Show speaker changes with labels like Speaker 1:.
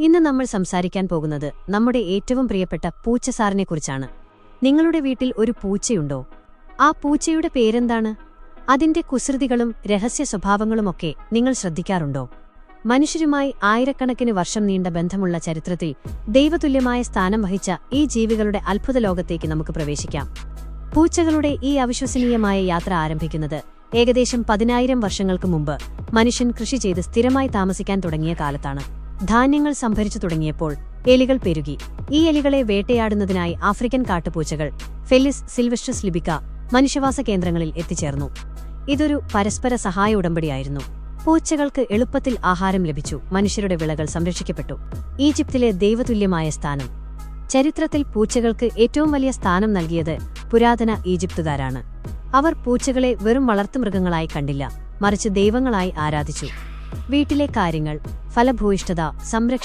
Speaker 1: ഇന്ന് നമ്മൾ സംസാരിക്കാൻ പോകുന്നത് നമ്മുടെ ഏറ്റവും പ്രിയപ്പെട്ട പൂച്ചസാറിനെക്കുറിച്ചാണ്. നിങ്ങളുടെ വീട്ടിൽ ഒരു പൂച്ചയുണ്ടോ? ആ പൂച്ചയുടെ പേരെന്താണ്? അതിന്റെ കുസൃതികളും രഹസ്യ സ്വഭാവങ്ങളുമൊക്കെ നിങ്ങൾ ശ്രദ്ധിക്കാറുണ്ടോ? മനുഷ്യരുമായി ആയിരക്കണക്കിന് വർഷം നീണ്ട ബന്ധമുള്ള ചരിത്രത്തിൽ ദൈവതുല്യമായ സ്ഥാനം വഹിച്ച ഈ ജീവികളുടെ അത്ഭുത ലോകത്തേക്ക് നമുക്ക് പ്രവേശിക്കാം. പൂച്ചകളുടെ ഈ അവിശ്വസനീയമായ യാത്ര ആരംഭിക്കുന്നത് ഏകദേശം 10,000 വർഷങ്ങൾക്ക് മുമ്പ് മനുഷ്യൻ കൃഷി ചെയ്ത് സ്ഥിരമായി താമസിക്കാൻ തുടങ്ങിയ കാലത്താണ്. ധാന്യങ്ങൾ സംഭരിച്ചു തുടങ്ങിയപ്പോൾ എലികൾ പെരുകി. ഈ എലികളെ വേട്ടയാടുന്നതിനായി ആഫ്രിക്കൻ കാട്ടുപൂച്ചകൾ ഫെലിസ് സിൽവസ്ട്രസ് ലിബിക്ക മനുഷ്യവാസ കേന്ദ്രങ്ങളിൽ എത്തിച്ചേർന്നു. ഇതൊരു പരസ്പര സഹായ ഉടമ്പടിയായിരുന്നു. പൂച്ചകൾക്ക് എളുപ്പത്തിൽ ആഹാരം ലഭിച്ചു, മനുഷ്യരുടെ വിളകൾ സംരക്ഷിക്കപ്പെട്ടു. ഈജിപ്തിലെ ദൈവതുല്യമായ സ്ഥാനം. ചരിത്രത്തിൽ പൂച്ചകൾക്ക് ഏറ്റവും വലിയ സ്ഥാനം നൽകിയത് പുരാതന ഈജിപ്തുകാരാണ്. അവർ പൂച്ചകളെ വെറും വളർത്തുമൃഗങ്ങളായി കണ്ടില്ല, മറിച്ച് ദൈവങ്ങളായി ആരാധിച്ചു. വീട്ടിലെ കാര്യങ്ങൾ, ഫലഭൂയിഷ്ഠത, സംരക്ഷണം